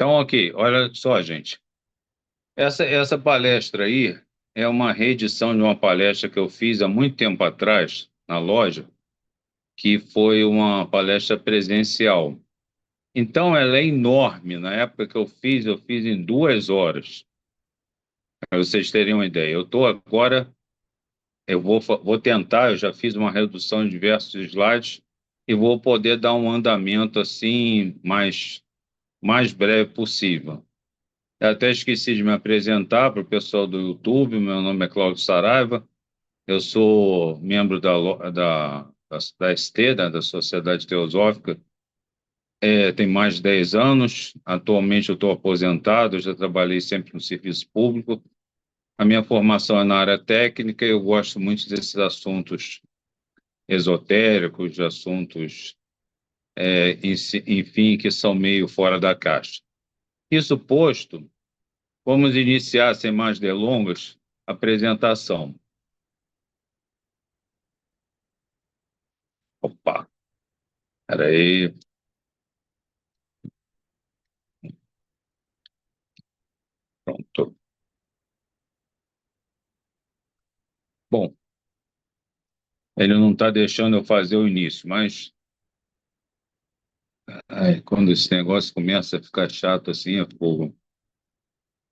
Então, ok, olha só, gente. Essa palestra aí é uma reedição de uma palestra que eu fiz há muito tempo atrás, na loja, que foi uma palestra presencial. Então, ela é enorme. Na época que eu fiz em 2 horas, para vocês terem uma ideia. Eu estou agora, vou tentar, eu já fiz uma redução de diversos slides e vou poder dar um andamento assim mais breve possível. Eu até esqueci de me apresentar para o pessoal do YouTube. Meu nome é Cláudio Saraiva. Eu sou membro da ST, da Sociedade Teosófica, tem mais de 10 anos. Atualmente eu estou aposentado, eu já trabalhei sempre no serviço público. A minha formação é na área técnica e eu gosto muito desses assuntos esotéricos, de assuntos, enfim, que são meio fora da caixa. Isso posto, vamos iniciar, sem mais delongas, a apresentação. Opa, peraí, pronto. Bom, ele não está deixando eu fazer o início, mas quando esse negócio começa a ficar chato assim, é fogo.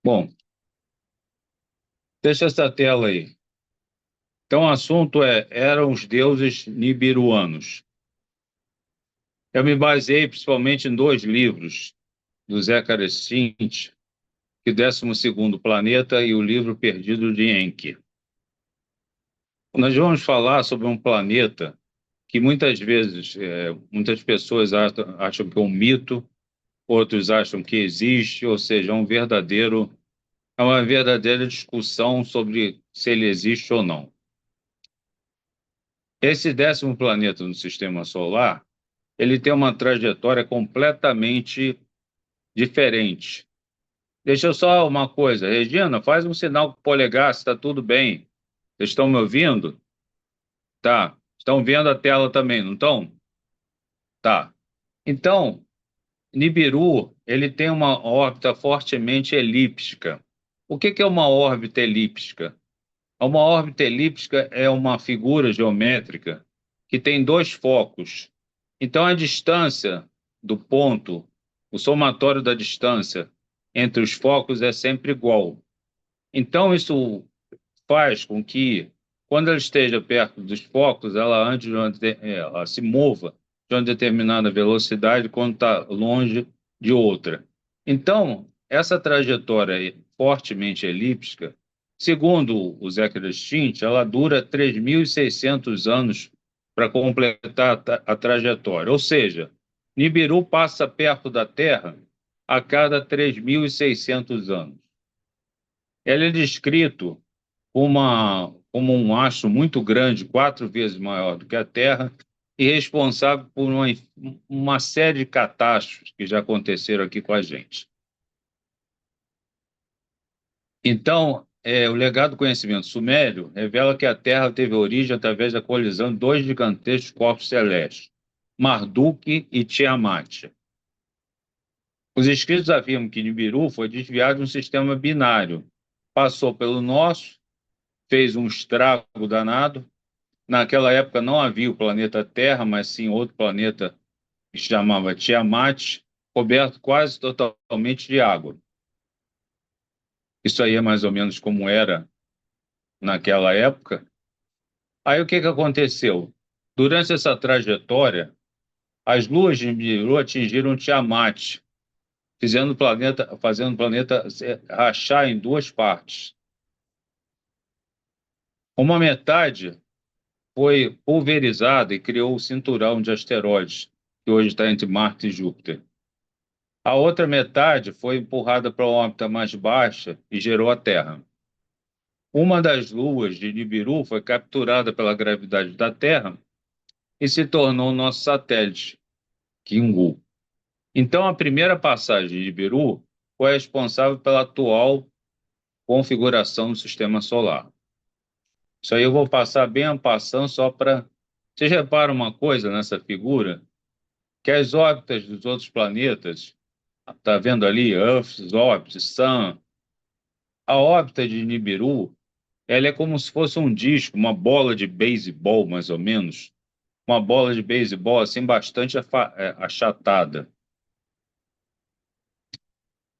Bom, deixa essa tela aí. Então, o assunto eram os deuses nibiruanos. Eu me baseei principalmente em 2 livros do Zé Carestinti, que 12º Planeta e o livro Perdido de Enki. Nós vamos falar sobre um planeta que muitas vezes, muitas pessoas acham que é um mito, outros acham que existe, ou seja, é uma verdadeira discussão sobre se ele existe ou não. Esse 10º planeta no Sistema Solar, ele tem uma trajetória completamente diferente. Deixa eu só uma coisa, Regina, faz um sinal com o polegar, se está tudo bem. Vocês estão me ouvindo? Tá. Estão vendo a tela também, não estão? Tá. Então, Nibiru, ele tem uma órbita fortemente elíptica. O que é uma órbita elíptica? Uma órbita elíptica é uma figura geométrica que tem 2 focos. Então, a distância do ponto, o somatório da distância entre os focos é sempre igual. Então, isso faz com que, quando ela esteja perto dos focos, ela ela se mova de uma determinada velocidade quando está longe de outra. Então, essa trajetória fortemente elíptica, segundo o Zé Crescente, ela dura 3.600 anos para completar a trajetória. Ou seja, Nibiru passa perto da Terra a cada 3.600 anos. Ele é descrito como um astro muito grande, 4 vezes maior do que a Terra, e responsável por uma série de catástrofes que já aconteceram aqui com a gente. Então, o legado do conhecimento sumério revela que a Terra teve origem através da colisão de 2 gigantescos corpos celestes, Marduk e Tiamat. Os escritos afirmam que Nibiru foi desviado de um sistema binário, passou pelo nosso, fez um estrago danado. Naquela época não havia o planeta Terra, mas sim outro planeta que se chamava Tiamat, coberto quase totalmente de água. Isso aí é mais ou menos como era naquela época. Aí o que aconteceu? Durante essa trajetória, as luas de Nibiru atingiram Tiamat, fazendo o planeta rachar em 2 partes. Uma metade foi pulverizada e criou o cinturão de asteroides, que hoje está entre Marte e Júpiter. A outra metade foi empurrada para uma órbita mais baixa e gerou a Terra. Uma das luas de Nibiru foi capturada pela gravidade da Terra e se tornou nosso satélite, Kingu. Então, a primeira passagem de Nibiru foi responsável pela atual configuração do Sistema Solar. Isso aí eu vou passar bem a passando só para... Vocês reparam uma coisa nessa figura? Que as órbitas dos outros planetas, Tá vendo ali? Earth, Orbit, Sun. A órbita de Nibiru, ela é como se fosse um disco, uma bola de beisebol, mais ou menos. Uma bola de beisebol, assim, bastante achatada.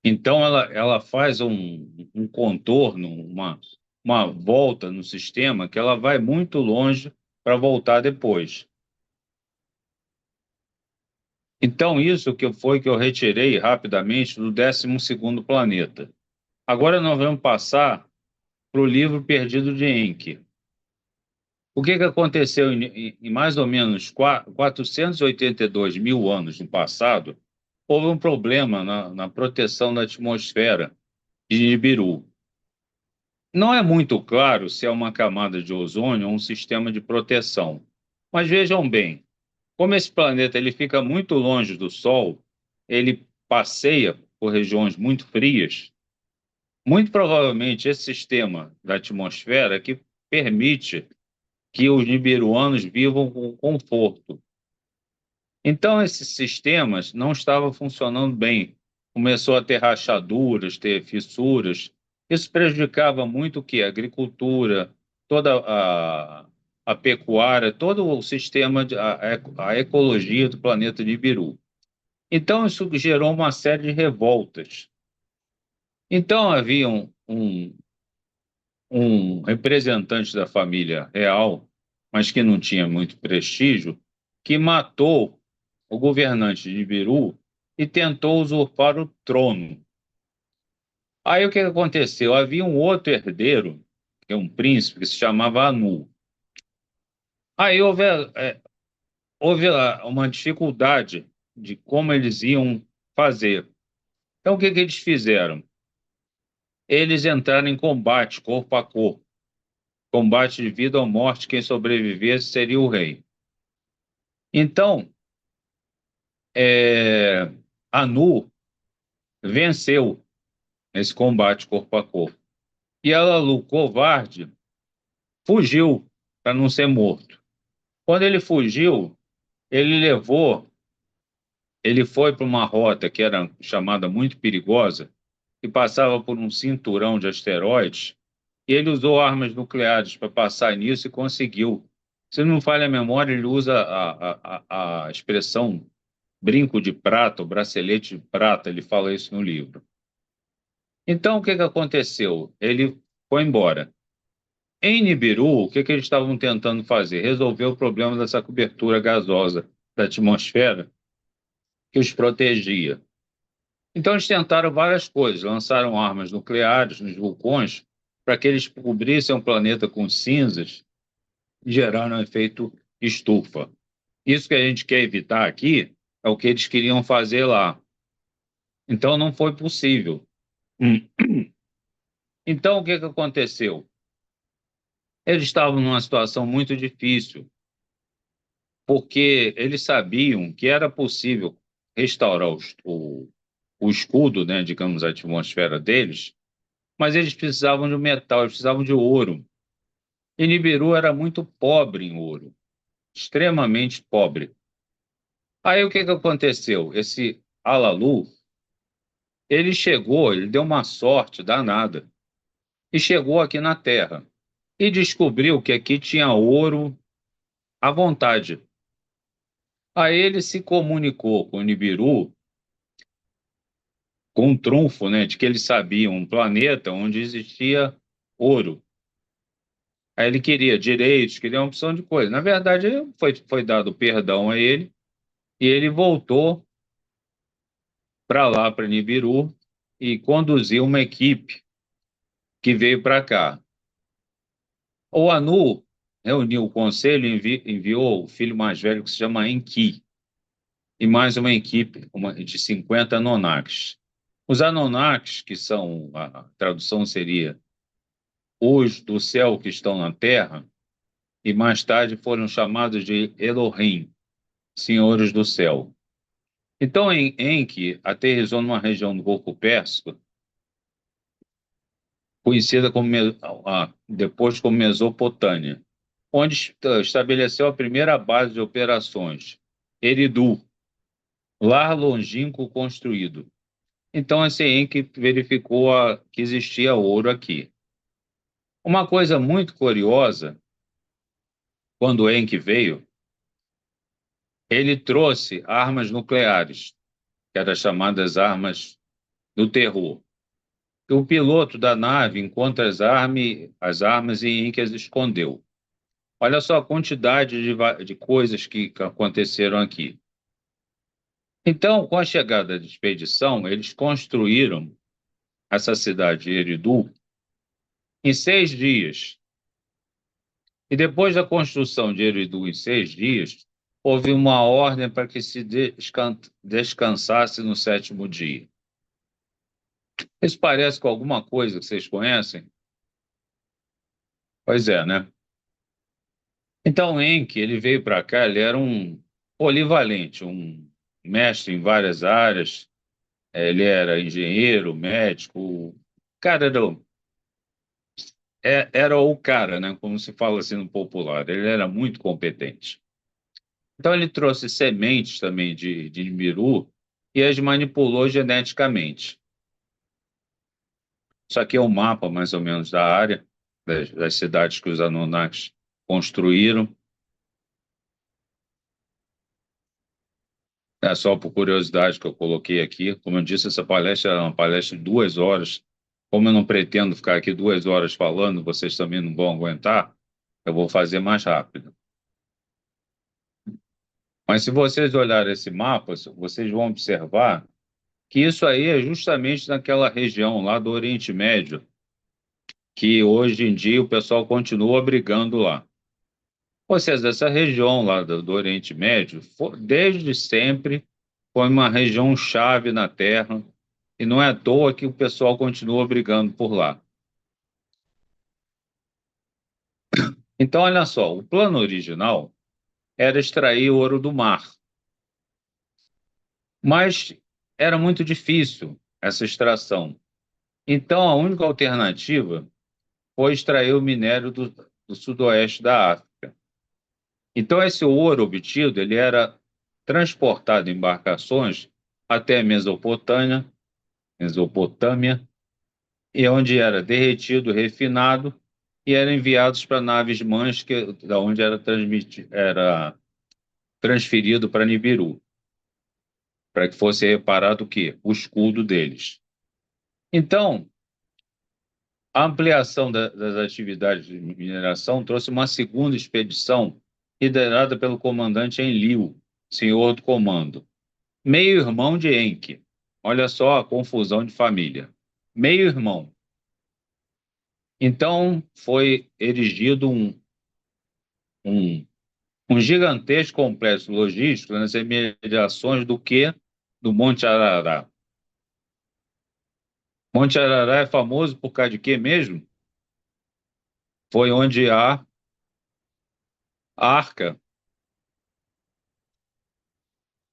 Então, ela faz um contorno, uma volta no sistema que ela vai muito longe para voltar depois. Então, isso foi que eu retirei rapidamente do 12º planeta. Agora nós vamos passar para o livro Perdido de Enki. O que aconteceu em mais ou menos 482 mil anos no passado? Houve um problema na proteção da atmosfera de Nibiru. Não é muito claro se é uma camada de ozônio ou um sistema de proteção. Mas vejam bem, como esse planeta ele fica muito longe do Sol, ele passeia por regiões muito frias. Muito provavelmente esse sistema da atmosfera é que permite que os nibiruanos vivam com conforto. Então, esses sistemas não estavam funcionando bem. Começou a ter rachaduras, ter fissuras. Isso prejudicava muito o quê? A agricultura, toda a pecuária, todo o sistema, a ecologia do planeta Nibiru. Então, isso gerou uma série de revoltas. Então, havia um representante da família real, mas que não tinha muito prestígio, que matou o governante de Ibiru e tentou usurpar o trono. Aí o que aconteceu? Havia um outro herdeiro, que é um príncipe, que se chamava Anu. Aí houve uma dificuldade de como eles iam fazer. Então o que eles fizeram? Eles entraram em combate, corpo a corpo. Combate de vida ou morte, quem sobrevivesse seria o rei. Então, Anu venceu esse combate corpo a corpo. E Alalu, covarde, fugiu para não ser morto. Quando ele fugiu, ele ele foi para uma rota que era chamada muito perigosa, que passava por um cinturão de asteroides, e ele usou armas nucleares para passar nisso e conseguiu. Se não me falha a memória, ele usa a expressão brinco de prata, o bracelete de prata, ele fala isso no livro. Então, o que aconteceu? Ele foi embora. Em Nibiru, o que eles estavam tentando fazer? Resolver o problema dessa cobertura gasosa da atmosfera que os protegia. Então, eles tentaram várias coisas, lançaram armas nucleares nos vulcões para que eles cobrissem o planeta com cinzas e geraram um efeito estufa. Isso que a gente quer evitar aqui é o que eles queriam fazer lá. Então, não foi possível. Então, o que aconteceu? Eles estavam numa situação muito difícil, porque eles sabiam que era possível restaurar o escudo, né, digamos, a atmosfera deles, mas eles precisavam de metal, eles precisavam de ouro. E Nibiru era muito pobre em ouro, extremamente pobre. Aí o que aconteceu? Esse Alalu, ele chegou, ele deu uma sorte danada, e chegou aqui na Terra, e descobriu que aqui tinha ouro à vontade. Aí ele se comunicou com o Nibiru com um trunfo, né, de que ele sabia um planeta onde existia ouro. Aí ele queria direitos, queria uma opção de coisa. Na verdade, foi dado perdão a ele e ele voltou para lá, para Nibiru, e conduziu uma equipe que veio para cá. O Anu reuniu o conselho e enviou o filho mais velho, que se chama Enki, e mais uma equipe de 50 Anunnakis. Os Anunnakis, que são, a tradução seria os do céu que estão na terra, e mais tarde foram chamados de Elohim, senhores do céu. Então, Enki aterrissou numa região do Golfo Pérsico, conhecida depois como Mesopotâmia, onde estabeleceu a primeira base de operações, Eridu, lar longínquo construído. Então, esse Enki verificou que existia ouro aqui. Uma coisa muito curiosa, quando o Enki veio, ele trouxe armas nucleares, que eram as chamadas armas do terror. E o piloto da nave encontra as armas e Enki as escondeu. Olha só a quantidade de coisas que aconteceram aqui. Então, com a chegada da expedição, eles construíram essa cidade de Eridu em 6 dias. E depois da construção de Eridu em 6 dias, houve uma ordem para que se descansasse no sétimo dia. Isso parece com alguma coisa que vocês conhecem? Pois é, né? Então, Enki, ele veio para cá, ele era um polivalente, um mestre em várias áreas. Ele era engenheiro, médico. Cara, era o cara, né? Como se fala assim no popular. Ele era muito competente. Então, ele trouxe sementes também de Nibiru e as manipulou geneticamente. Isso aqui é um mapa, mais ou menos, da área, das cidades que os Anunnakis construíram. É só por curiosidade que eu coloquei aqui. Como eu disse, essa palestra é uma palestra de 2 horas. Como eu não pretendo ficar aqui 2 horas falando, vocês também não vão aguentar, eu vou fazer mais rápido. Mas se vocês olharem esse mapa, vocês vão observar que isso aí é justamente naquela região lá do Oriente Médio, que hoje em dia o pessoal continua brigando lá. Ou seja, essa região lá do Oriente Médio, desde sempre, foi uma região chave na Terra, e não é à toa que o pessoal continua brigando por lá. Então, olha só, o plano original era extrair ouro do mar, mas era muito difícil essa extração. Então, a única alternativa foi extrair o minério do sudoeste da África. Então, esse ouro obtido, ele era transportado em embarcações até a Mesopotâmia, e onde era derretido, refinado, e eram enviados para naves mães, da onde era transferido para Nibiru, para que fosse reparado o quê? O escudo deles. Então, a ampliação das atividades de mineração trouxe uma segunda expedição, liderada pelo comandante Enlil, senhor do comando, meio-irmão de Enki. Olha só a confusão de família. Meio-irmão. Então, foi erigido um, um gigantesco complexo logístico nas imediações do quê? Do Monte Arará. Monte Arará é famoso por causa de quê mesmo? Foi onde a arca,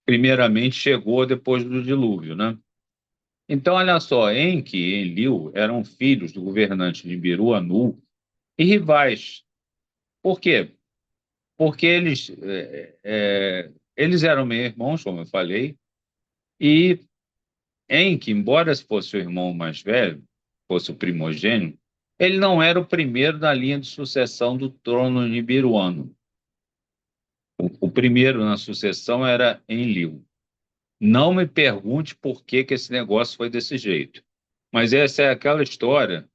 primeiramente, chegou depois do dilúvio, né? Então, olha só, Enki e Enlil eram filhos do governante de Biru Anu e rivais. Por quê? Porque eles eram meio-irmãos, como eu falei, e Enki, embora fosse o irmão mais velho, fosse o primogênito, ele não era o primeiro na linha de sucessão do trono nibiruano. O primeiro na sucessão era Enlil. Não me pergunte por que esse negócio foi desse jeito. Mas essa é aquela história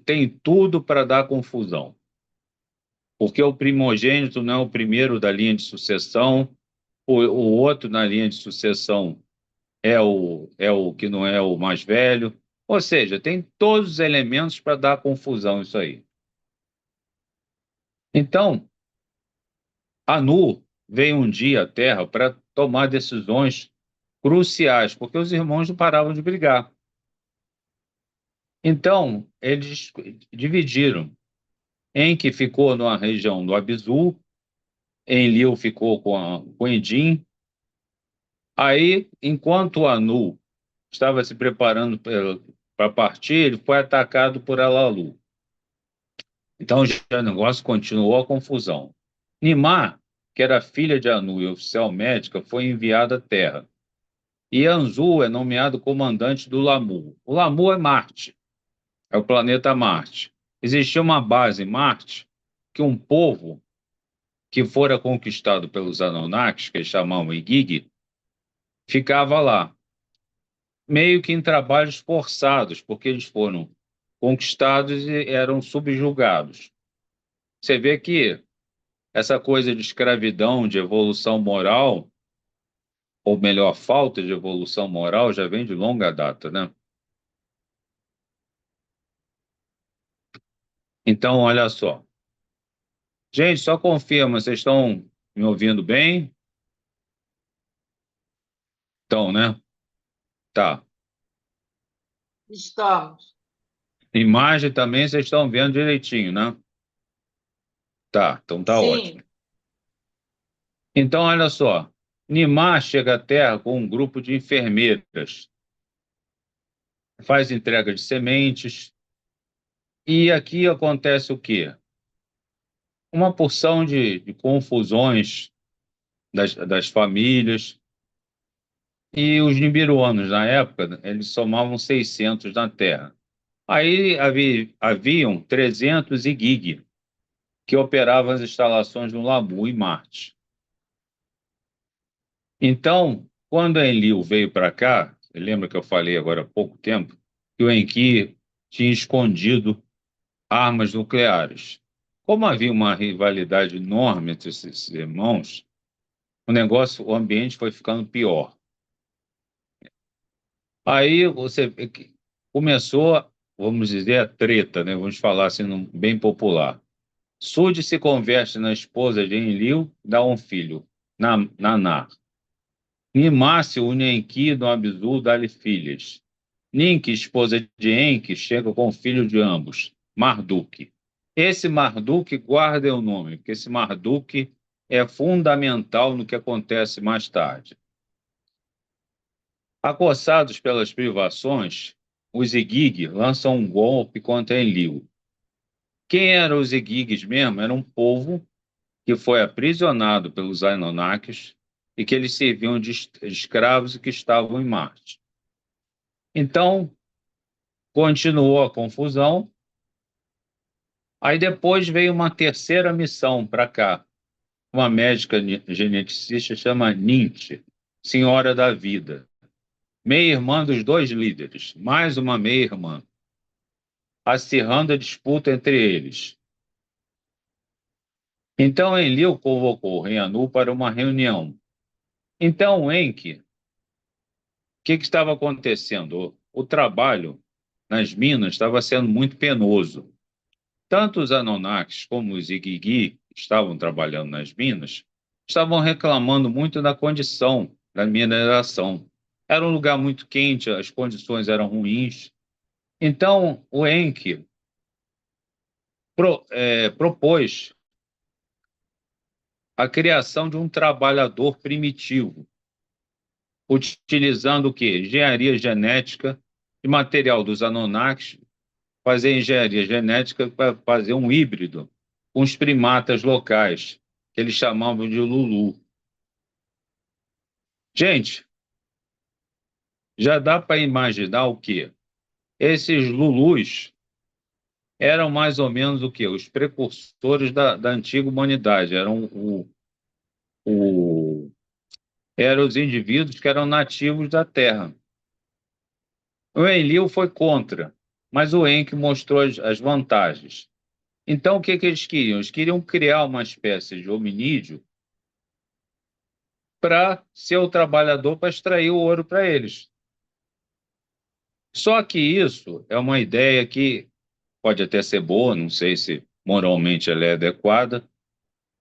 tem tudo para dar confusão. Porque o primogênito não é o primeiro da linha de sucessão, o outro na linha de sucessão é o que não é o mais velho. Ou seja, tem todos os elementos para dar confusão isso aí. Então, Anu veio um dia à Terra para tomar decisões cruciais, porque os irmãos não paravam de brigar. Então, eles dividiram. Enki ficou na região do Abzu, Enlil ficou com Edim. Aí, enquanto Anu estava se preparando para partir, ele foi atacado por Alalu. Então, já o negócio continuou a confusão. Nimar, que era filha de Anu e oficial médica, foi enviada à Terra. E Anzu é nomeado comandante do Lamu. O Lamu é Marte, é o planeta Marte. Existia uma base em Marte que um povo que fora conquistado pelos Anunnakis, que eles chamavam Igigi, ficava lá, meio que em trabalhos forçados, porque eles foram conquistados e eram subjugados. Você vê que essa coisa de escravidão, de evolução moral, ou melhor, falta de evolução moral, já vem de longa data, né? Então, olha só. Gente, só confirma, vocês estão me ouvindo bem? Então, né? Tá. Estamos. Imagem também vocês estão vendo direitinho, né? Tá, então tá Sim, ótimo. Então, olha só. Nimar chega à Terra com um grupo de enfermeiras, faz entrega de sementes, e aqui acontece o quê? Uma porção de confusões das famílias, e os nibiruanos, na época, eles somavam 600 na Terra. Aí haviam 300 Igigi, que operavam as instalações no Labu, em Marte. Então, quando a Enlil veio para cá, você lembra que eu falei agora há pouco tempo, que o Enki tinha escondido armas nucleares. Como havia uma rivalidade enorme entre esses irmãos, o ambiente foi ficando pior. Aí você vê que começou, vamos dizer, a treta, né? Vamos falar assim, bem popular. Sud se converte na esposa de Enlil, dá um filho, Nanar. Nimar se une a Enki no Abzu, dá-lhe filhas. Ninki, esposa de Enki, chega com o filho de ambos, Marduk. Esse Marduk, guarda o nome, porque esse Marduk é fundamental no que acontece mais tarde. Acossados pelas privações, os Igigi lançam um golpe contra Enlil. Quem eram os Igigis mesmo? Era um povo que foi aprisionado pelos Anunnakis e que eles serviam de escravos e que estavam em Marte. Então, continuou a confusão. Aí depois veio uma terceira missão para cá. Uma médica geneticista chama Nint, Senhora da Vida. Meia-irmã dos dois líderes, mais uma meia-irmã, acirrando a disputa entre eles. Então Enlil convocou Rhiannon para uma reunião. Então Enki, que estava acontecendo? O trabalho nas minas estava sendo muito penoso. Tanto os Anunnakis como os Igigi, que estavam trabalhando nas minas, estavam reclamando muito da condição da mineração. Era um lugar muito quente, as condições eram ruins. Então, o Enki propôs a criação de um trabalhador primitivo, utilizando o quê? Engenharia genética de material dos Anunnakis, fazer engenharia genética para fazer um híbrido com os primatas locais, que eles chamavam de Lulu. Gente, já dá para imaginar o quê? Esses Lulus eram mais ou menos o quê? Os precursores da antiga humanidade. O, eram os indivíduos que eram nativos da Terra. O Enlil foi contra, mas o Enki mostrou as vantagens. Então, o que eles queriam? Eles queriam criar uma espécie de hominídeo para ser o trabalhador para extrair o ouro para eles. Só que isso é uma ideia que pode até ser boa, não sei se moralmente ela é adequada,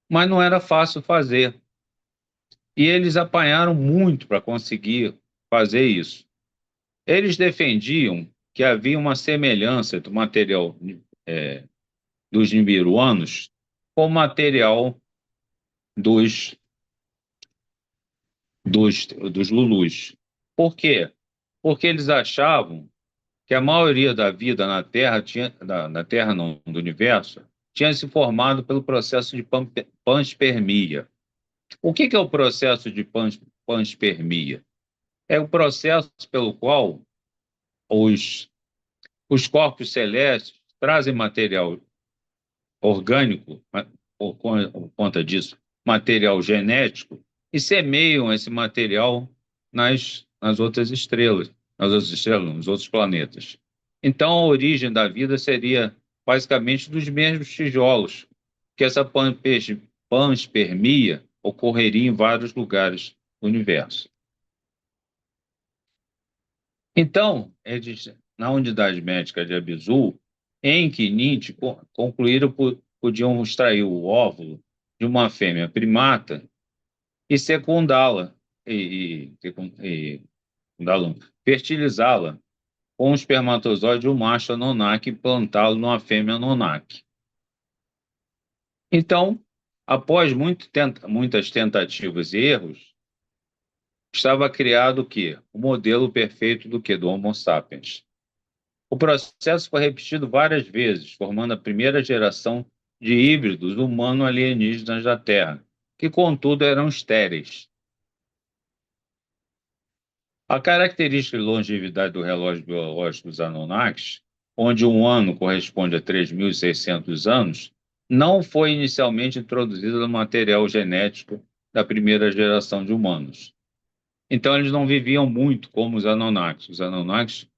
mas não era fácil fazer. E eles apanharam muito para conseguir fazer isso. Eles defendiam que havia uma semelhança do material dos nibiruanos com o material dos, dos Lulus. Por quê? Porque eles achavam que a maioria da vida na Terra, na Terra não, do universo, tinha se formado pelo processo de panspermia. O que é o processo de panspermia? É o processo pelo qual os, os corpos celestes trazem material orgânico, por conta disso, material genético, e semeiam esse material nas outras estrelas, nos outros planetas. Então, a origem da vida seria basicamente dos mesmos tijolos, que essa panspermia ocorreria em vários lugares do universo. Então, na unidade médica de Abzul, Enki e Nint concluíram que podiam extrair o óvulo de uma fêmea primata e secundá-la, fecundá-la, fertilizá-la com um espermatozoide de um macho Anunnaki e plantá-lo numa fêmea Anunnaki. Então, após muitas tentativas e erros, estava criado o quê? O modelo perfeito do quê? Do Homo sapiens. O processo foi repetido várias vezes, formando a primeira geração de híbridos humano-alienígenas da Terra, que, contudo, eram estéreis. A característica de longevidade do relógio biológico dos Anunnakis, onde um ano corresponde a 3.600 anos, não foi inicialmente introduzida no material genético da primeira geração de humanos. Então, eles não viviam muito como os Anunnakis. Os Anunnakis,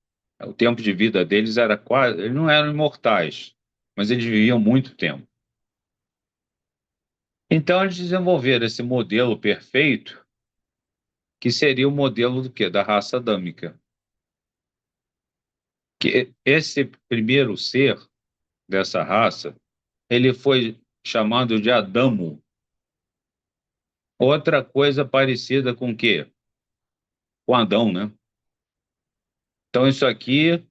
o tempo de vida deles era quase. Eles não eram imortais, mas eles viviam muito tempo. Então, eles desenvolveram esse modelo perfeito, que seria o modelo do quê? Da raça adâmica. Que esse primeiro ser dessa raça, ele foi chamado de Adamo. Outra coisa parecida com o quê? Com Adão, né? Então, isso aqui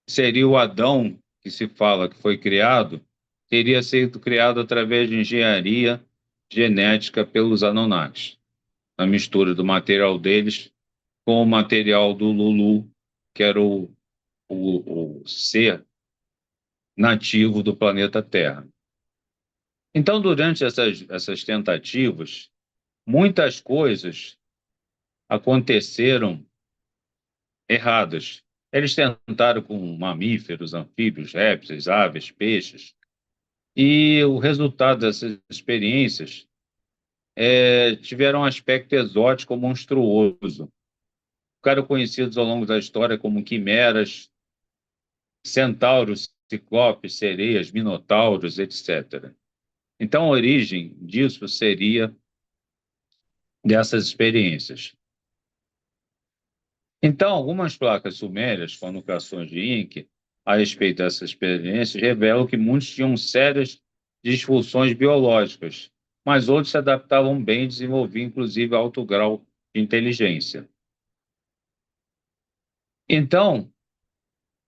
seria o Adão que se fala que foi criado, teria sido criado através de engenharia genética pelos Anunnakis, a mistura do material deles com o material do Lulu, que era o ser nativo do planeta Terra. Então, durante essas tentativas, muitas coisas aconteceram erradas. Eles tentaram com mamíferos, anfíbios, répteis, aves, peixes, e o resultado dessas experiências tiveram um aspecto exótico ou monstruoso. Ficaram conhecidos ao longo da história como quimeras, centauros, ciclopes, sereias, minotauros, etc. Então, a origem disso seria dessas experiências. Então, algumas placas sumérias, com anotações de Inc. a respeito dessas experiências, revelam que muitos tinham sérias disfunções biológicas, mas outros se adaptavam bem e desenvolviam, inclusive, alto grau de inteligência. Então,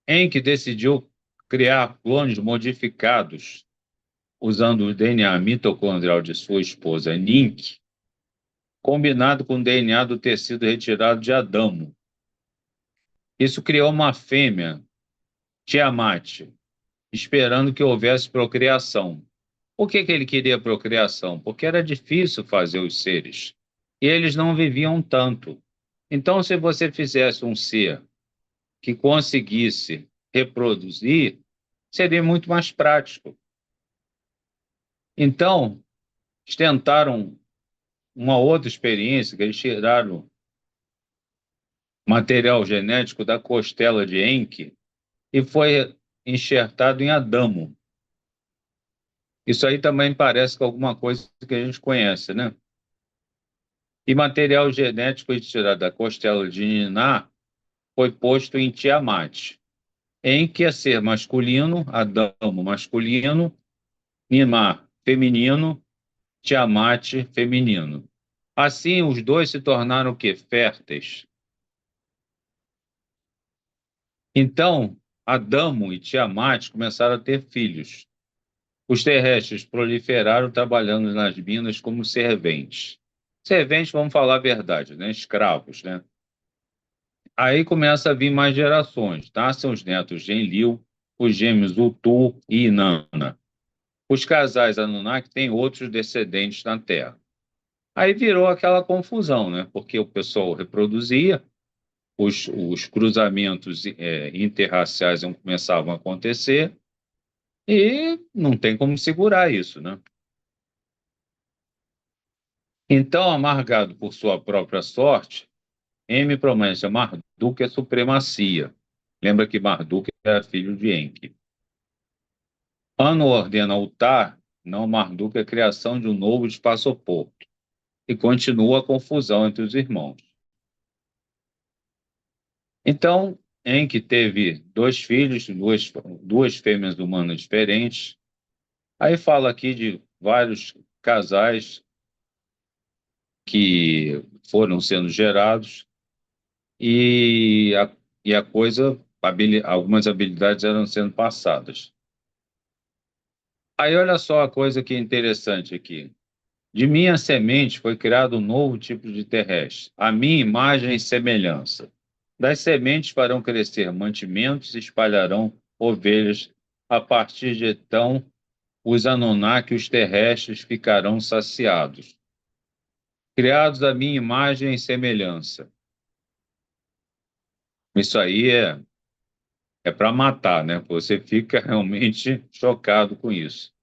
Enki decidiu criar clones modificados usando o DNA mitocondrial de sua esposa Nink, combinado com o DNA do tecido retirado de Adamo. Isso criou uma fêmea, Tiamat, esperando que houvesse procriação. Por que ele queria procriação? Porque era difícil fazer os seres, e eles não viviam tanto. Então, se você fizesse um ser que conseguisse reproduzir, seria muito mais prático. Então, eles tentaram uma outra experiência, que eles tiraram material genético da costela de Enki e foi enxertado em Adamo. Isso aí também parece com alguma coisa que a gente conhece, né? E material genético retirado da costela de Niná foi posto em Tiamat. Enki ia ser masculino, Adamo masculino, Niná feminino, Tiamat feminino. Assim, os dois se tornaram o quê? Férteis. Então, Adamo e Tiamat começaram a ter filhos. Os terrestres proliferaram trabalhando nas minas como serventes. Serventes, vamos falar a verdade, né? Escravos, né? Aí começa a vir mais gerações. Nascem os netos de Enlil, os gêmeos Utu e Inanna. Os casais Anunnaki têm outros descendentes na Terra. Aí virou aquela confusão, né? Porque o pessoal reproduzia, os cruzamentos interraciais começavam a acontecer e não tem como segurar isso, né? Então, amargado por sua própria sorte, M promete a Marduk a supremacia. Lembra que Marduk era filho de Enki. Anu ordena Utar, não Marduk, a criação de um novo espaçoporto. E continua a confusão entre os irmãos. Então, Enki teve dois filhos, duas fêmeas humanas diferentes. Aí fala aqui de vários casais que foram sendo gerados e a coisa, algumas habilidades eram sendo passadas. Aí olha só a coisa que é interessante aqui. De minha semente foi criado um novo tipo de terrestre, a minha imagem e semelhança. Das sementes farão crescer mantimentos e espalharão ovelhas. A partir de então, os Anunnaki, os terrestres, ficarão saciados. Criados à minha imagem e semelhança. Isso aí é para matar, né? Você fica realmente chocado com isso.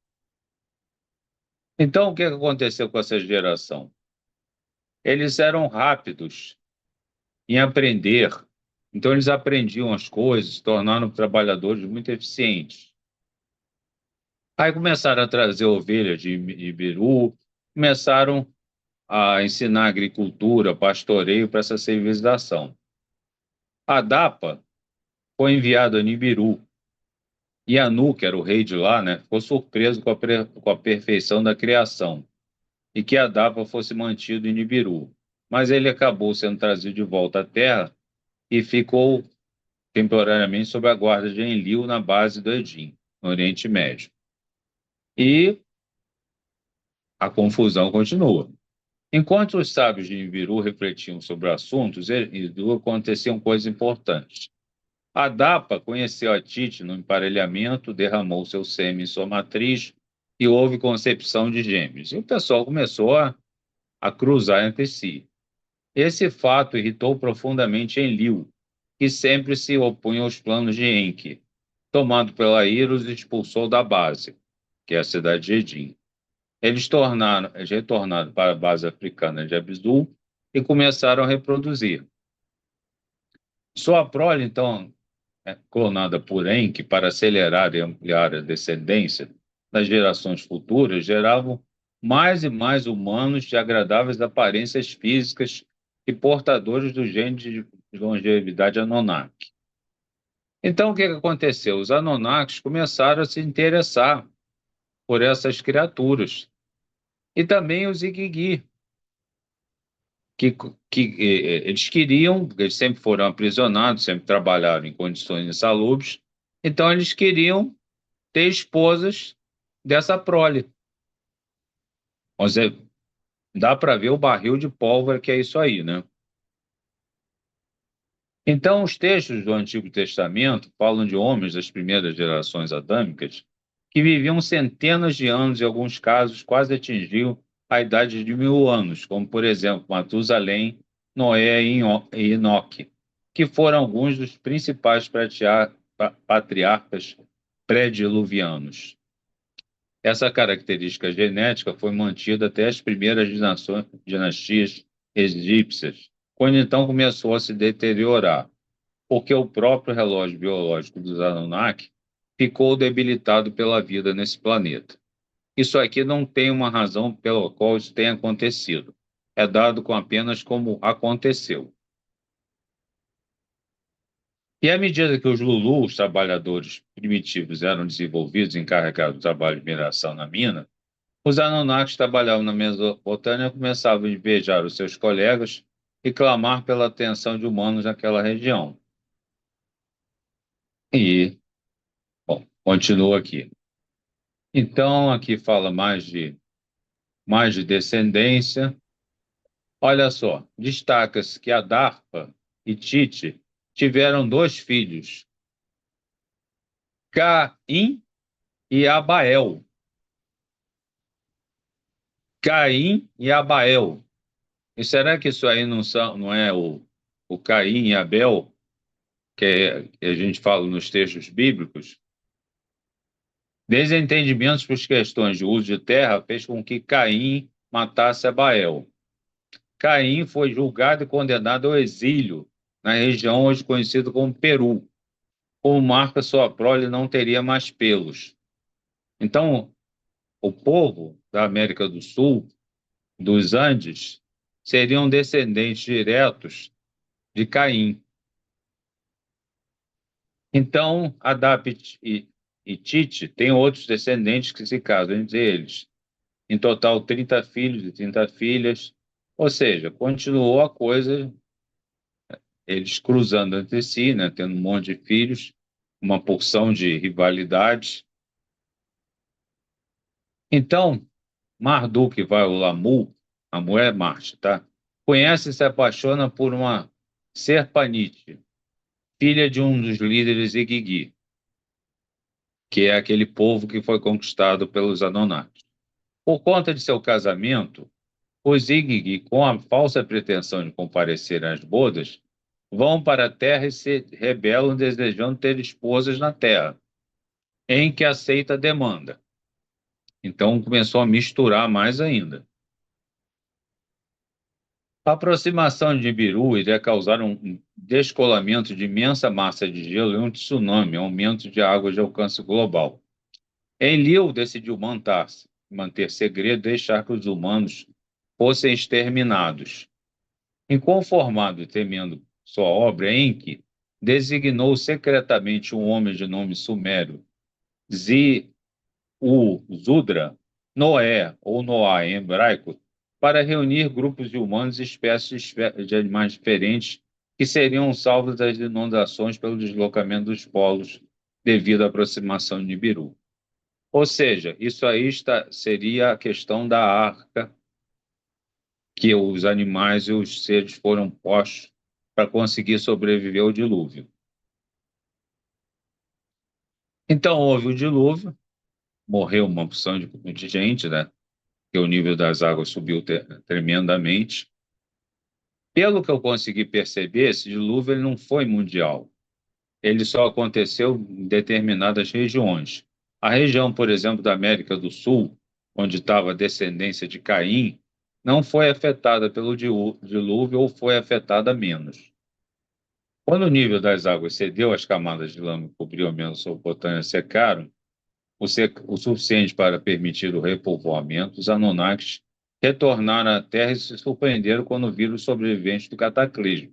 Então, o que aconteceu com essa geração? Eles eram rápidos em aprender. Então, eles aprendiam as coisas, se tornaram trabalhadores muito eficientes. Aí começaram a trazer ovelhas de Ibiru, começaram a ensinar agricultura, pastoreio para essa civilização. A Dapa foi enviado a Nibiru, e Anu, que era o rei de lá, né, ficou surpreso com a perfeição da criação e que a Dapa fosse mantido em Nibiru. Mas ele acabou sendo trazido de volta à Terra e ficou temporariamente sob a guarda de Enlil na base do Edim, no Oriente Médio. E a confusão continua. Enquanto os sábios de Nibiru refletiam sobre assuntos, aconteciam coisas importantes. A Dapa conheceu a Tite no emparelhamento, derramou seu sêmen em sua matriz e houve concepção de gêmeos. E o pessoal começou a cruzar entre si. Esse fato irritou profundamente Enlil, que sempre se opunha aos planos de Enki. Tomado pela ira, os expulsou da base, que é a cidade de Edim. Eles retornaram para a base africana de Abdul e começaram a reproduzir. Sua prole, então, clonada por Enki para acelerar e ampliar a descendência das gerações futuras, geravam mais e mais humanos de agradáveis aparências físicas e portadores do gene de longevidade Anunnaki. Então, o que aconteceu? Os Anunnakis começaram a se interessar por essas criaturas. E também os Igigi, que, eles queriam, eles sempre foram aprisionados, sempre trabalharam em condições insalubres, então eles queriam ter esposas dessa prole. Ou seja, dá para ver o barril de pólvora que é isso aí, né? Então, os textos do Antigo Testamento falam de homens das primeiras gerações adâmicas que viviam centenas de anos, e em alguns casos quase atingiam a idade de 1000 anos, como, por exemplo, Matusalém, Noé e Enoque, que foram alguns dos principais patriarcas pré-diluvianos. Essa característica genética foi mantida até as primeiras dinastias egípcias, quando então começou a se deteriorar, porque o próprio relógio biológico dos Anunnaki ficou debilitado pela vida nesse planeta. Isso aqui não tem uma razão pela qual isso tenha acontecido. É dado com apenas como aconteceu. E à medida que os Lulu, os trabalhadores primitivos, eram desenvolvidos e encarregados do trabalho de mineração na mina, os Anunnakis trabalhavam na Mesopotâmia e começavam a invejar os seus colegas e clamar pela atenção de humanos naquela região. E, bom, continua aqui. Então, aqui fala mais de descendência. Olha só, destaca-se que a Darpa e Tite tiveram dois filhos, Caim e Abael. Caim e Abael. E será que isso aí não é o Caim e Abel, que a gente fala nos textos bíblicos? Desentendimentos por questões de uso de terra fez com que Caim matasse Abael. Caim foi julgado e condenado ao exílio na região hoje conhecida como Peru. Como marca sua prole, não teria mais pelos. Então, o povo da América do Sul, dos Andes, seriam descendentes diretos de Caim. Então, Adap e Tite têm outros descendentes que se casam entre eles. Em total, 30 filhos e 30 filhas. Ou seja, continuou a coisa, eles cruzando entre si, né, tendo um monte de filhos, uma porção de rivalidades. Então, Marduk vai ao Lamu, a mulher Marte, tá? Conhece e se apaixona por uma Serpanite, filha de um dos líderes Igigi, que é aquele povo que foi conquistado pelos Anunnaki. Por conta de seu casamento, os Igigi, com a falsa pretensão de comparecer às bodas, vão para a Terra e se rebelam desejando ter esposas na Terra, em que aceita a demanda. Então começou a misturar mais ainda. A aproximação de Nibiru iria causar um descolamento de imensa massa de gelo e um tsunami, aumento de água de alcance global. Enlil decidiu manter segredo e deixar que os humanos fossem exterminados. Inconformado e temendo sua obra, Enki designou secretamente um homem de nome sumério, Zudra, Noé, ou Noá em hebraico, para reunir grupos de humanos e espécies de animais diferentes que seriam salvos das inundações pelo deslocamento dos polos devido à aproximação de Nibiru. Ou seja, isso aí seria a questão da arca que os animais e os seres foram postos para conseguir sobreviver ao dilúvio. Então houve o dilúvio, morreu uma porção de gente, né? Que o nível das águas subiu tremendamente. Pelo que eu consegui perceber, esse dilúvio ele não foi mundial. Ele só aconteceu em determinadas regiões. A região, por exemplo, da América do Sul, onde estava a descendência de Caim, não foi afetada pelo dilúvio ou foi afetada menos. Quando o nível das águas cedeu, as camadas de lama que cobriam a Mesopotâmia secaram, o suficiente para permitir o repovoamento, os Anunnakis retornaram à Terra e se surpreenderam quando viram os sobreviventes do cataclismo.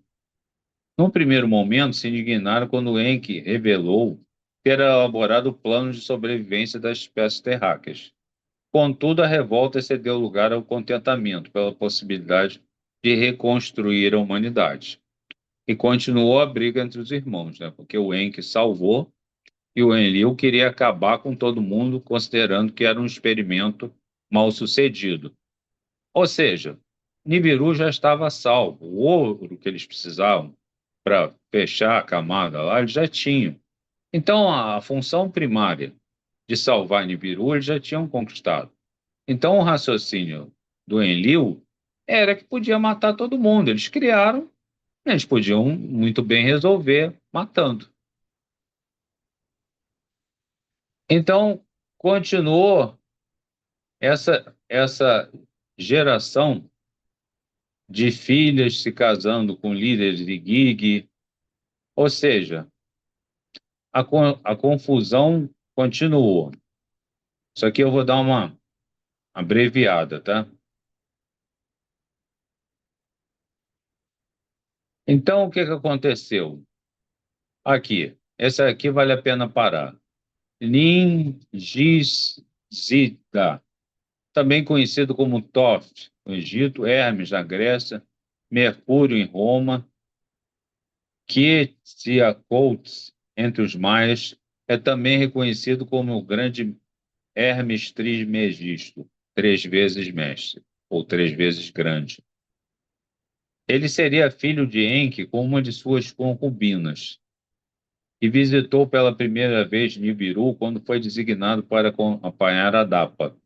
Num primeiro momento, se indignaram quando Enki revelou ter elaborado o plano de sobrevivência das espécies terráqueas. Contudo, a revolta cedeu lugar ao contentamento pela possibilidade de reconstruir a humanidade. E continuou a briga entre os irmãos, né? Porque o Enki salvou e o Enlil queria acabar com todo mundo, considerando que era um experimento mal sucedido. Ou seja, Nibiru já estava salvo. O ouro que eles precisavam para fechar a camada lá, eles já tinham. Então, a função primária de salvar Nibiru, eles já tinham conquistado. Então, o raciocínio do Enlil era que podia matar todo mundo. Eles criaram, eles podiam muito bem resolver matando. Então, continuou essa geração de filhas se casando com líderes de Gig, ou seja, a confusão continuou. Isso aqui eu vou dar uma abreviada, tá? Então, o que que aconteceu? Aqui, essa aqui vale a pena parar. Ningizida, também conhecido como Thoth, no Egito, Hermes, na Grécia, Mercúrio, em Roma, Quetzalcoatl, entre os maias, é também reconhecido como o grande Hermes Trismegisto, 3 vezes mestre, ou 3 vezes grande. Ele seria filho de Enki com uma de suas concubinas, e visitou pela primeira vez Nibiru quando foi designado para acompanhar Adapa.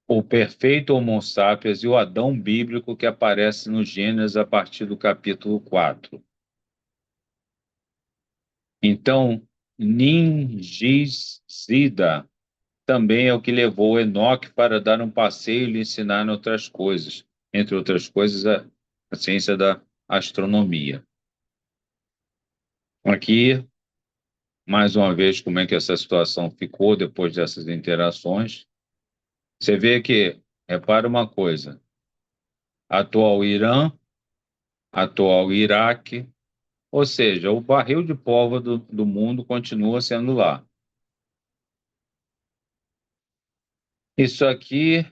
o perfeito Homo sapiens e o Adão bíblico que aparece no Gênesis a partir do capítulo 4. Então, Nin-Giz-Zida também é o que levou Enoque para dar um passeio e lhe ensinar outras coisas, entre outras coisas, a ciência da astronomia. Aqui, mais uma vez, como é que essa situação ficou depois dessas interações. Você vê que, repara uma coisa, atual Irã, atual Iraque, ou seja, o barril de pólvora do mundo continua sendo lá. Isso aqui,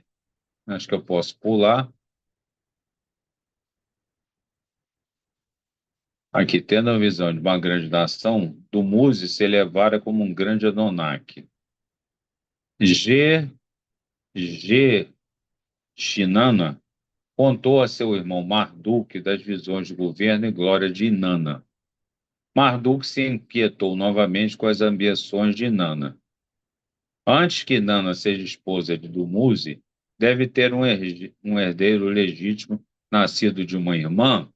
acho que eu posso pular. Aqui, tendo a visão de uma grande nação, Dumuzi se elevara como um grande Anunnaki. G. G. Shinana contou a seu irmão Marduk das visões de governo e glória de Inanna. Marduk se inquietou novamente com as ambições de Inanna. Antes que Inanna seja esposa de Dumuzi, deve ter um herdeiro legítimo nascido de uma irmã,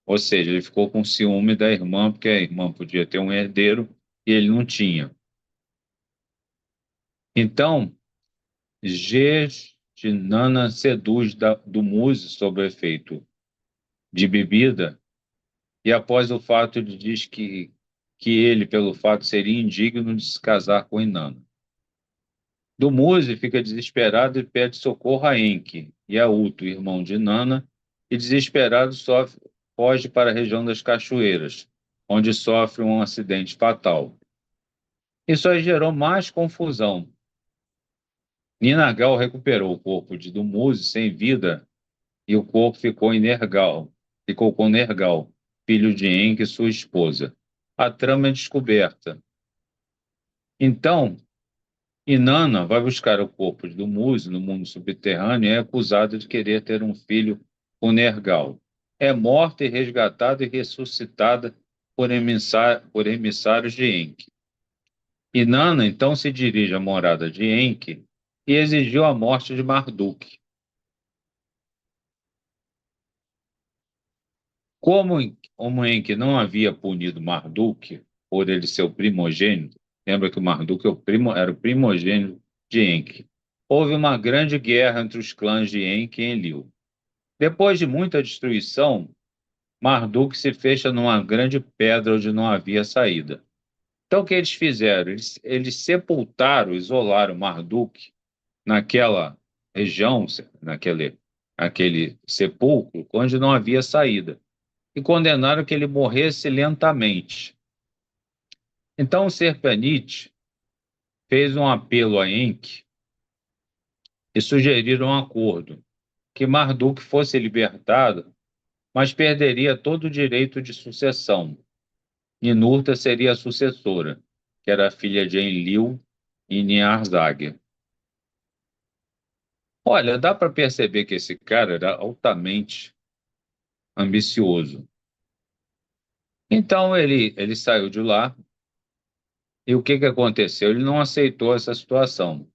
ou seja, ele ficou com ciúme da irmã, porque a irmã podia ter um herdeiro e ele não tinha. Então, Gestinana seduz Dumuzi sob o efeito de bebida e após o fato diz que ele, pelo fato, seria indigno de se casar com Inanna. Dumuzi fica desesperado e pede socorro a Enki e a Uto, irmão de Inanna, e desesperado foge para a região das cachoeiras, onde sofre um acidente fatal. Isso aí gerou mais confusão. Ninagal recuperou o corpo de Dumuzi sem vida e o corpo ficou em Nergal, ficou com Nergal, filho de Enki e sua esposa. A trama é descoberta. Então, Inanna vai buscar o corpo de Dumuzi no mundo subterrâneo e é acusada de querer ter um filho com Nergal. É morta e resgatada e ressuscitada por emissários de Enki. Inanna então se dirige à morada de Enki e exigiu a morte de Marduk. Como Enki não havia punido Marduk por ele ser o primogênito, lembra que o Marduk era o primogênito de Enki. Houve uma grande guerra entre os clãs de Enki e Enlil. Depois de muita destruição, Marduk se fecha numa grande pedra onde não havia saída. Então, o que eles fizeram? Eles sepultaram, isolaram Marduk naquela região, aquele sepulcro, onde não havia saída, e condenaram que ele morresse lentamente. Então, Serpanite fez um apelo a Enki e sugeriram um acordo, que Marduk fosse libertado, mas perderia todo o direito de sucessão. Ninurta seria a sucessora, que era a filha de Enlil e Niarzag. Olha, dá para perceber que esse cara era altamente ambicioso. Então ele saiu de lá e o que que aconteceu? Ele não aceitou essa situação.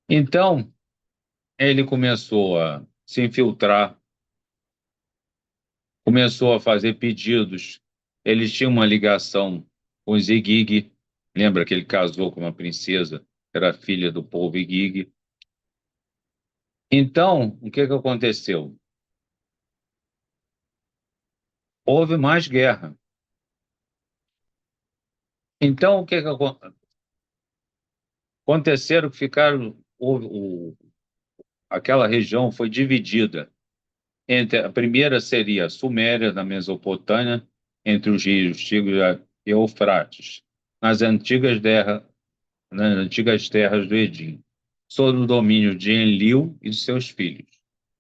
Então ele começou a se infiltrar, começou a fazer pedidos. Ele tinha uma ligação com Zigig, lembra que ele casou com uma princesa, era filha do povo Igig. Então, o que que aconteceu? Houve mais guerra. Então, o que que aconteceram? Ficaram, aquela região foi dividida entre a primeira seria a Suméria, na Mesopotâmia, entre os rios Tigre e Eufrates, nas antigas terras do Edim, sob o domínio de Enlil e de seus filhos.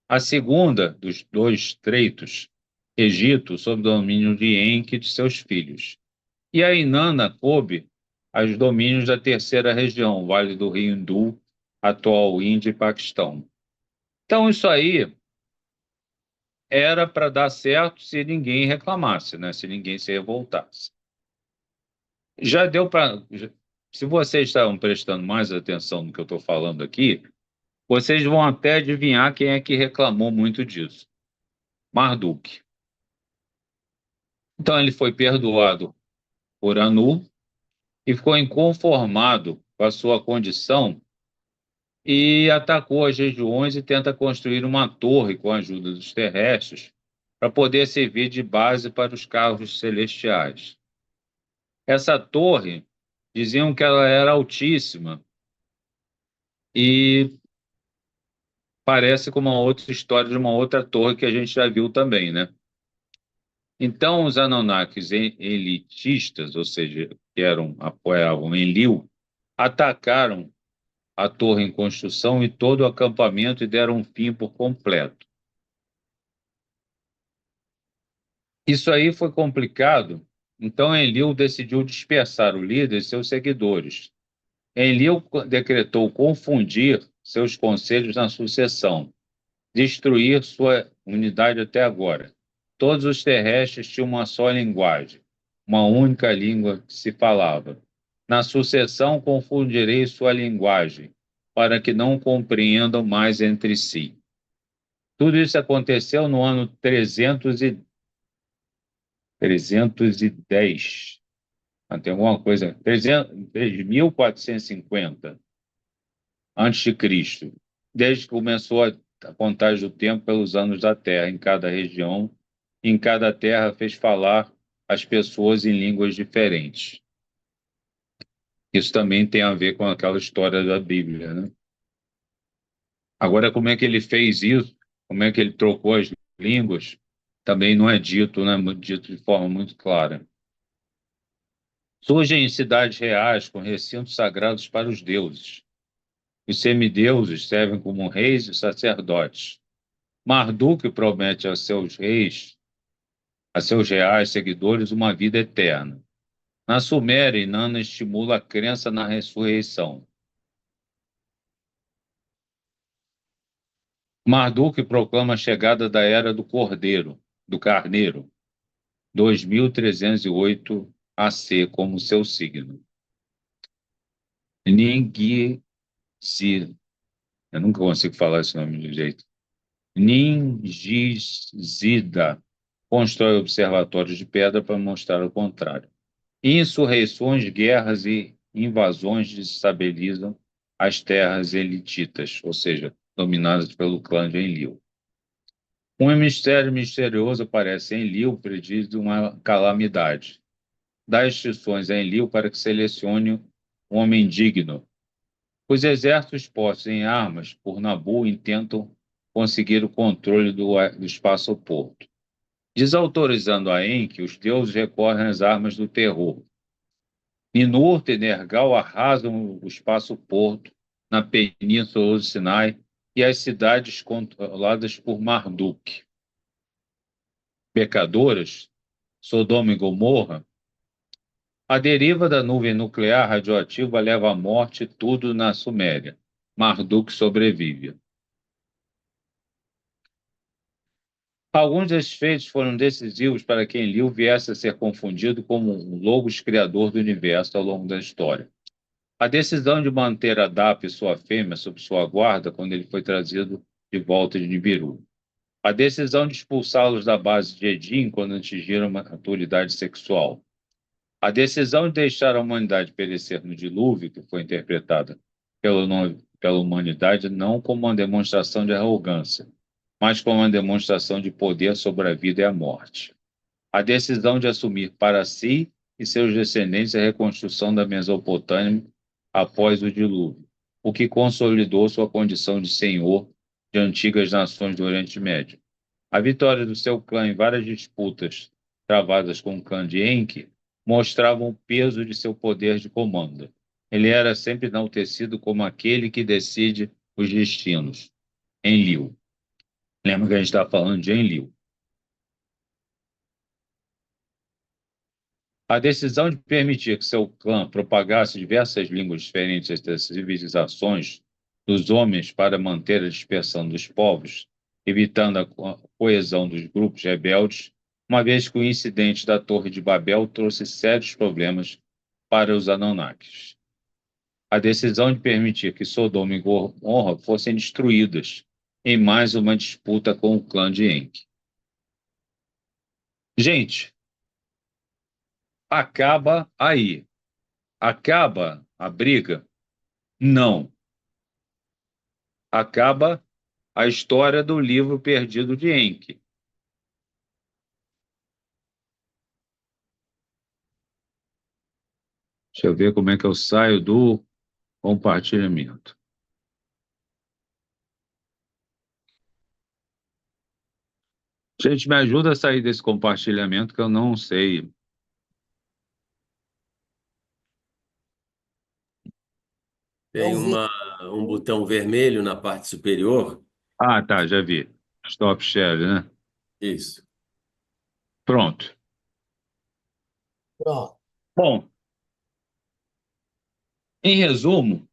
A segunda dos dois estreitos, Egito, sob o domínio de Enki e de seus filhos. E a Inanna coube aos domínios da terceira região, Vale do Rio Hindu, atual Índia e Paquistão. Então, isso aí era para dar certo se ninguém reclamasse, né? Se ninguém se revoltasse. Já deu para. Se vocês estavam prestando mais atenção no que eu estou falando aqui, Vocês vão até adivinhar quem é que reclamou muito disso. Marduk. Então ele foi perdoado por Anu e ficou inconformado com a sua condição e atacou as regiões e tenta construir uma torre com a ajuda dos terrestres para poder servir de base para os carros celestiais. Essa torre, diziam que ela era altíssima e parece com uma outra história de uma outra torre que a gente já viu também, né? Então, os Anunnakis elitistas, ou seja, que apoiavam Enlil, atacaram a torre em construção e todo o acampamento e deram um fim por completo. Isso aí foi complicado, então Enlil decidiu dispersar o líder e seus seguidores. Enlil decretou confundir seus conselhos na sucessão, destruir sua unidade até agora. Todos os terrestres tinham uma só linguagem, uma única língua que se falava. Na sucessão confundirei sua linguagem, para que não compreendam mais entre si. Tudo isso aconteceu no ano 310. Tem alguma coisa? 3.450 antes de Cristo. Desde que começou a contagem do tempo pelos anos da Terra, em cada região, em cada terra fez falar as pessoas em línguas diferentes. Isso também tem a ver com aquela história da Bíblia, né? Agora, como é que ele fez isso? Como é que ele trocou as línguas? Também não é dito, né? Dito de forma muito clara. Surgem cidades reais com recintos sagrados para os deuses. Os semideuses servem como reis e sacerdotes. Marduk promete a seus reis, a seus reais seguidores, uma vida eterna. Na Suméria, Inanna estimula a crença na ressurreição. Marduk proclama a chegada da Era do Carneiro, 2308 AC como seu signo. Ningizida, eu nunca consigo falar esse nome de jeito. Ningizida constrói observatórios de pedra para mostrar o contrário. Insurreições, guerras e invasões desestabilizam as terras elititas, ou seja, dominadas pelo clã de Enlil. Um mistério misterioso aparece em Enlil, prediz uma calamidade. Dá instruções a Enlil para que selecione um homem digno. Os exércitos postos em armas por Nabu intentam conseguir o controle do espaço-porto. Desautorizando a Enki, os deuses recorrem às armas do terror. Ninurta e Nergal arrasam o espaço-porto na península do Sinai e as cidades controladas por Marduk. Pecadoras, Sodoma e Gomorra, a deriva da nuvem nuclear radioativa leva à morte tudo na Suméria. Marduk sobrevive. Alguns desses feitos foram decisivos para que Enlil viesse a ser confundido como um logos criador do universo ao longo da história. A decisão de manter Adap e sua fêmea sob sua guarda quando ele foi trazido de volta de Nibiru. A decisão de expulsá-los da base de Edim quando atingiram a maturidade sexual. A decisão de deixar a humanidade perecer no dilúvio, que foi interpretada pela humanidade não como uma demonstração de arrogância, mas como uma demonstração de poder sobre a vida e a morte. A decisão de assumir para si e seus descendentes a reconstrução da Mesopotâmia após o dilúvio, o que consolidou sua condição de senhor de antigas nações do Oriente Médio. A vitória do seu clã em várias disputas travadas com o clã de Enki mostrava o peso de seu poder de comando. Ele era sempre enaltecido como aquele que decide os destinos. Enlil. Lembra que a gente estava falando de Enlil. A decisão de permitir que seu clã propagasse diversas línguas diferentes das civilizações dos homens para manter a dispersão dos povos, evitando a coesão dos grupos rebeldes, uma vez que o incidente da Torre de Babel trouxe sérios problemas para os Anunnakis. a decisão de permitir que Sodoma e Gomorra fossem destruídas em mais uma disputa com o clã de Enki. Gente, acaba aí. Acaba a briga? Não. Acaba a história do livro perdido de Enki. Deixa eu ver como é que eu saio do compartilhamento. Gente, me ajuda a sair desse compartilhamento que eu não sei. Tem um botão vermelho na parte superior. Ah, tá, já vi. Stop share, né? Isso. Pronto. Pronto. Bom, em resumo,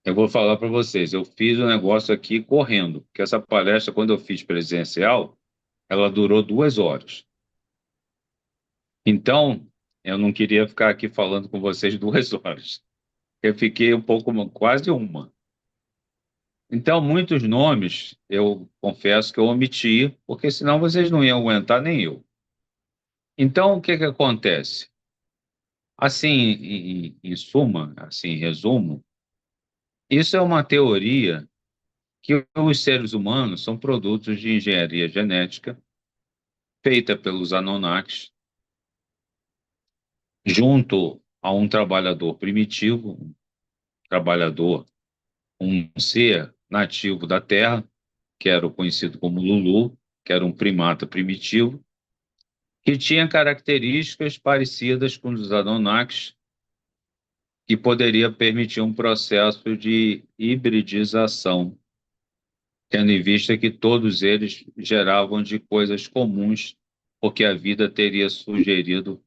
eu vou falar para vocês. Eu fiz o negócio aqui correndo, porque essa palestra, quando eu fiz presencial, ela durou 2 horas. Então, eu não queria ficar aqui falando com vocês 2 horas. Eu fiquei um pouco, quase uma. Então, muitos nomes, eu confesso que eu omiti, porque senão vocês não iam aguentar, nem eu. Então, o que que acontece? Assim, em suma, assim, em resumo, isso é uma teoria que os seres humanos são produtos de engenharia genética feita pelos Anunnakis junto a um trabalhador primitivo, um trabalhador, um ser nativo da Terra, que era o conhecido como Lulu, que era um primata primitivo, que tinha características parecidas com os dos Anunnakis, que poderia permitir um processo de hibridização, tendo em vista que todos eles geravam de coisas comuns, porque a vida teria surgido,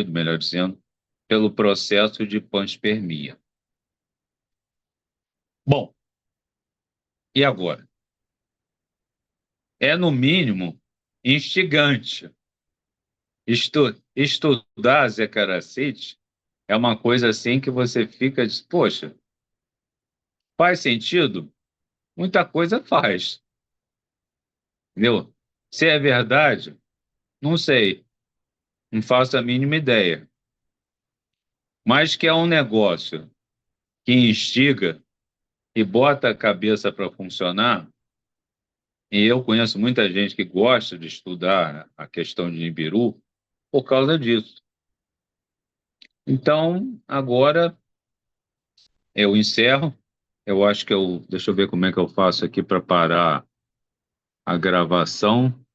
melhor dizendo, pelo processo de panspermia. Bom, e agora? É, no mínimo, instigante. Estudar Zé Caracete é uma coisa assim que você fica, diz, poxa, faz sentido? Muita coisa faz, entendeu? Se é verdade, não sei, não faço a mínima ideia. Mas que é um negócio que instiga e bota a cabeça para funcionar, e eu conheço muita gente que gosta de estudar a questão de Nibiru por causa disso. Então, agora eu encerro. Eu acho que deixa eu ver como é que eu faço aqui para parar a gravação.